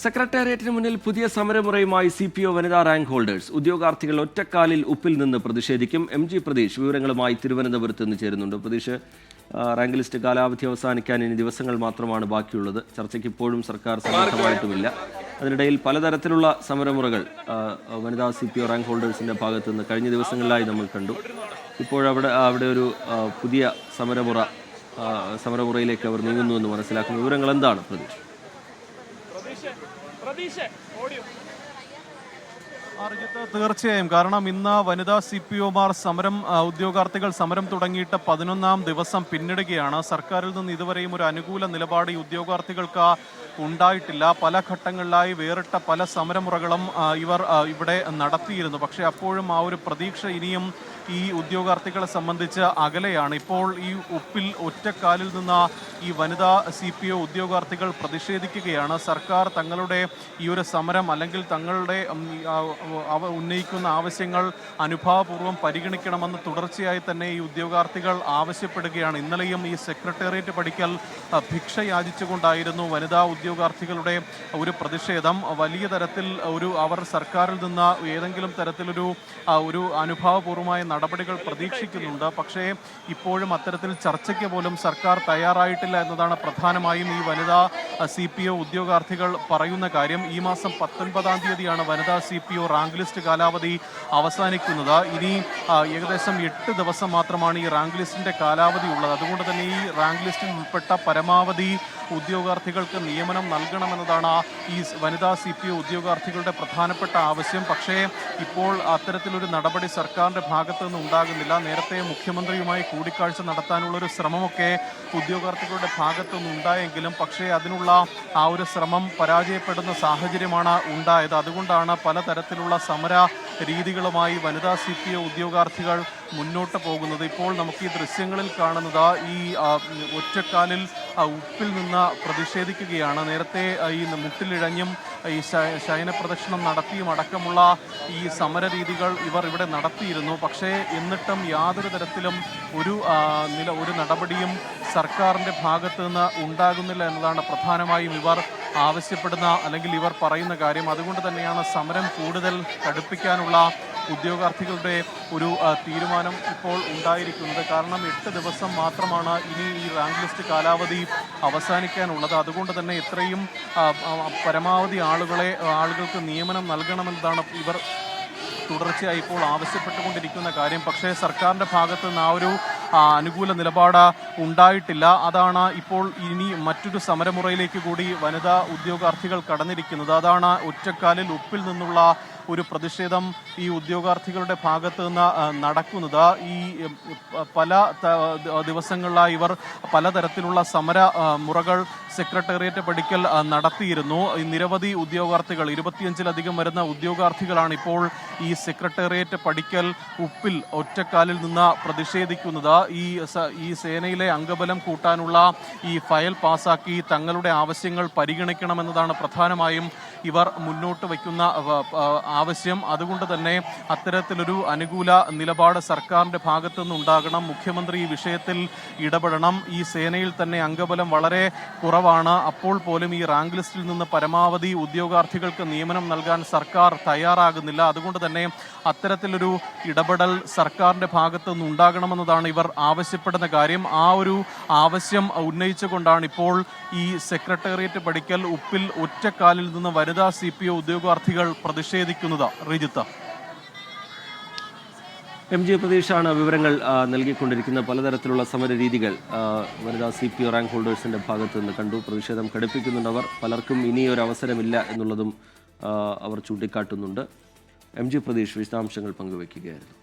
സെക്രട്ടേറിയറ്റിന് മുന്നിൽ പുതിയ സമരമുറയുമായി CPO വനിതാ റാങ്ക് ഹോൾഡേഴ്സ്. ഉദ്യോഗാർത്ഥികൾ ഒറ്റക്കാലിൽ ഉപ്പിൽ നിന്ന് പ്രതിഷേധിക്കും. MG പ്രതീഷ് വിവരങ്ങളുമായി തിരുവനന്തപുരത്ത് നിന്ന് ചേരുന്നുണ്ട്. പ്രതീഷ്, റാങ്ക് ലിസ്റ്റ് കാലാവധി അവസാനിക്കാൻ ഇനി ദിവസങ്ങൾ മാത്രമാണ് ബാക്കിയുള്ളത്. ചർച്ചയ്ക്ക് ഇപ്പോഴും സർക്കാർ സന്നദ്ധമായിട്ടുമില്ല. അതിനിടയിൽ പലതരത്തിലുള്ള സമരമുറകൾ വനിതാ CPO റാങ്ക് ഹോൾഡേഴ്സിൻ്റെ ഭാഗത്തു നിന്ന് കഴിഞ്ഞ ദിവസങ്ങളിലായി നമ്മൾ കണ്ടു. ഇപ്പോഴവിടെ ഒരു പുതിയ സമരമുറയിലേക്ക് അവർ നീങ്ങുന്നുവെന്ന് മനസ്സിലാക്കുന്ന വിവരങ്ങൾ എന്താണ് പ്രതീഷ്? തീർച്ചയായും, കാരണം ഇന്ന് വനിതാ CPOമാർ ഉദ്യോഗാർത്ഥികൾ സമരം തുടങ്ങിയിട്ട് 11ാം ദിവസം പിന്നിടുകയാണ്. സർക്കാരിൽ നിന്ന് ഇതുവരെയും ഒരു അനുകൂല നിലപാട് ഈ ഉദ്യോഗാർത്ഥികൾക്ക് ഉണ്ടായിട്ടില്ല. പല ഘട്ടങ്ങളിലായി വേറിട്ട പല സമരമുറകളും ഇവർ ഇവിടെ നടത്തിയിരുന്നു. പക്ഷേ അപ്പോഴും ആ ഒരു പ്രതീക്ഷ ഇനിയും ഈ ഉദ്യോഗാർത്ഥികളെ സംബന്ധിച്ച് അകലെയാണ്. ഇപ്പോൾ ഈ ഉപ്പിൽ ഒറ്റക്കാലിൽ നിന്ന് ഈ വനിതാ CPO ഉദ്യോഗാർത്ഥികൾ പ്രതിഷേധിക്കുകയാണ്. സർക്കാർ തങ്ങളുടെ ഈ ഒരു സമരം അല്ലെങ്കിൽ തങ്ങളുടെ ഉന്നയിക്കുന്ന ആവശ്യങ്ങൾ അനുഭാവപൂർവ്വം പരിഗണിക്കണമെന്ന് തുടർച്ചയായി തന്നെ ഈ ഉദ്യോഗാർത്ഥികൾ ആവശ്യപ്പെടുകയാണ്. ഇന്നലെയും ഈ സെക്രട്ടേറിയറ്റ് പടിക്കൽ ഭിക്ഷ യാചിച്ചുകൊണ്ടായിരുന്നു വനിതാ ഉദ്യോഗാർത്ഥികളുടെ ഒരു പ്രതിഷേധം. വലിയ തരത്തിൽ അവർ സർക്കാരിൽ നിന്ന് ഏതെങ്കിലും തരത്തിലൊരു അനുഭാവപൂർവമായ നടപടികൾ പ്രതീക്ഷിക്കുന്നുണ്ട്. പക്ഷേ ഇപ്പോഴും അത്തരത്തിൽ ചർച്ചയ്ക്ക് പോലും സർക്കാർ തയ്യാറായിട്ടില്ല എന്നതാണ് പ്രധാനമായും ഈ വനിതാ CPO ഉദ്യോഗാർത്ഥികൾ പറയുന്ന കാര്യം. ഈ മാസം 19-ാം തീയതിയാണ് വനിതാ CPO റാങ്ക് ലിസ്റ്റ് കാലാവധി അവസാനിക്കുന്നത്. ഇനി ഏകദേശം 8 ദിവസം മാത്രമാണ് ഈ റാങ്ക് ലിസ്റ്റിന്റെ കാലാവധി ഉള്ളത്. അതുകൊണ്ട് തന്നെ ഈ റാങ്ക് ലിസ്റ്റിൽ ഉൾപ്പെട്ട പരമാവധി ഉദ്യോഗാർത്ഥികൾക്ക് നിയമനം നൽകണമെന്നതാണ് ഈ വനിതാ CPO ഉദ്യോഗാർത്ഥികളുടെ പ്രധാനപ്പെട്ട ആവശ്യം. പക്ഷേ ഇപ്പോൾ അത്തരത്തിലൊരു നടപടി സർക്കാരിൻ്റെ ഭാഗത്തു നിന്ന് ഉണ്ടാകുന്നില്ല. നേരത്തെ മുഖ്യമന്ത്രിയുമായി കൂടിക്കാഴ്ച നടത്താനുള്ളൊരു ശ്രമമൊക്കെ ഉദ്യോഗാർത്ഥികളുടെ ഭാഗത്തു നിന്ന് ഉണ്ടായെങ്കിലും പക്ഷേ അതിനുള്ള ആ ഒരു ശ്രമം പരാജയപ്പെടുന്ന സാഹചര്യമാണ് ഉണ്ടായത്. അതുകൊണ്ടാണ് പലതരത്തിലുള്ള സമര രീതികളുമായി വനിതാ CPO ഉദ്യോഗാർത്ഥികൾ മുന്നോട്ട് പോകുന്നത്. ഇപ്പോൾ നമുക്ക് ഈ ദൃശ്യങ്ങളിൽ കാണുന്നത് ഈ ഒറ്റക്കാലിൽ ഉപ്പിൽ നിന്ന് പ്രതിഷേധിക്കുകയാണ്. നേരത്തെ ഈ മുട്ടിലിഴഞ്ഞും ഈ ശയന പ്രദക്ഷിണം നടത്തിയും അടക്കമുള്ള ഈ സമര രീതികൾ ഇവർ ഇവിടെ നടത്തിയിരുന്നു. പക്ഷേ എന്നിട്ടും യാതൊരു തരത്തിലും ഒരു നടപടിയും സർക്കാരിൻ്റെ ഭാഗത്തു നിന്ന് ഉണ്ടാകുന്നില്ല എന്നതാണ് പ്രധാനമായും ഇവർ ആവശ്യപ്പെടുന്ന അല്ലെങ്കിൽ ഇവർ പറയുന്ന കാര്യം. അതുകൊണ്ട് തന്നെയാണ് സമരം കൂടുതൽ കടുപ്പിക്കാനുള്ള ഉദ്യോഗാർത്ഥികളുടെ ഒരു തീരുമാനം ഇപ്പോൾ ഉണ്ടായിരിക്കുന്നത്. കാരണം 8 ദിവസം മാത്രമാണ് ഇനി ഈ റാങ്ക് ലിസ്റ്റ് കാലാവധി അവസാനിക്കാനുള്ളത്. അതുകൊണ്ട് തന്നെ എത്രയും പരമാവധി ആളുകൾക്ക് നിയമനം നൽകണമെന്നതാണ് ഇവർ തുടർച്ചയായി ഇപ്പോൾ ആവശ്യപ്പെട്ടുകൊണ്ടിരിക്കുന്ന കാര്യം. പക്ഷേ സർക്കാരിൻ്റെ ഭാഗത്ത് നിന്ന് ആ ഒരു അനുകൂല നിലപാട് ഉണ്ടായിട്ടില്ല. അതാണ് ഇപ്പോൾ ഇനി മറ്റൊരു സമരമുറയിലേക്ക് കൂടി വനിതാ ഉദ്യോഗാർത്ഥികൾ കടന്നിരിക്കുന്നത്. അതാണ് ഒറ്റക്കാലിൽ ഉപ്പിൽ നിന്നുള്ള ഒരു പ്രതിഷേധം ഈ ഉദ്യോഗാർത്ഥികളുടെ ഭാഗത്ത് നിന്ന് നടക്കുന്നത്. ഈ പല ദിവസങ്ങളിലായി ഇവർ പലതരത്തിലുള്ള സമര മുറകൾ സെക്രട്ടേറിയറ്റ് പടിക്കൽ നടത്തിയിരുന്നു. നിരവധി ഉദ്യോഗാർത്ഥികൾ 25-ലധികം വരുന്ന ഉദ്യോഗാർത്ഥികളാണ് ഇപ്പോൾ ഈ സെക്രട്ടേറിയറ്റ് പടിക്കൽ ഉപ്പിൽ ഒറ്റക്കാലിൽ നിന്ന് പ്രതിഷേധിക്കുന്നത്. ഈ സേനയിലെ അംഗബലം കൂട്ടാനുള്ള ഈ ഫയൽ പാസാക്കി തങ്ങളുടെ ആവശ്യങ്ങൾ പരിഗണിക്കണമെന്നതാണ് പ്രധാനമായും ഇവർ മുന്നോട്ട് വയ്ക്കുന്ന ആവശ്യം. അതുകൊണ്ട് തന്നെ അത്തരത്തിലൊരു അനുകൂല നിലപാട് സർക്കാരിൻ്റെ ഭാഗത്തു നിന്നുണ്ടാകണം. മുഖ്യമന്ത്രി ഈ വിഷയത്തിൽ ഇടപെടണം. ഈ സേനയിൽ തന്നെ അംഗബലം വളരെ കുറവാണ്. അപ്പോൾ പോലും ഈ റാങ്ക് ലിസ്റ്റിൽ നിന്ന് പരമാവധി ഉദ്യോഗാർത്ഥികൾക്ക് നിയമനം നൽകാൻ സർക്കാർ തയ്യാറാകുന്നില്ല. അതുകൊണ്ട് തന്നെ അത്തരത്തിലൊരു ഇടപെടൽ സർക്കാരിൻ്റെ ഭാഗത്തു നിന്ന് ഉണ്ടാകണമെന്നതാണ് ഇവർ ആവശ്യപ്പെടുന്ന കാര്യം. ആ ഒരു ആവശ്യം ഉന്നയിച്ചുകൊണ്ടാണ് ഇപ്പോൾ ഈ സെക്രട്ടേറിയറ്റ് പടിക്കൽ ഉപ്പിൽ ഒറ്റക്കാലിൽ നിന്ന് വനിതാ CPO ഉദ്യോഗാർത്ഥികൾ പ്രതിഷേധിക്കുന്നത്. റിജിത്ത്, MG പ്രതീഷാണ് വിവരങ്ങൾ നൽകിക്കൊണ്ടിരിക്കുന്ന പലതരത്തിലുള്ള സമര രീതികൾ വനിതാ CPO റാങ്ക് ഹോൾഡേഴ്സിൻ്റെ ഭാഗത്ത് നിന്ന് കണ്ടു. പ്രതിഷേധം ഘടിപ്പിക്കുന്നുണ്ടവർ. പലർക്കും ഇനിയൊരു അവസരമില്ല എന്നുള്ളതും അവർ ചൂണ്ടിക്കാട്ടുന്നുണ്ട്. MG പ്രതീഷ് വിശദാംശങ്ങൾ പങ്കുവയ്ക്കുകയായിരുന്നു.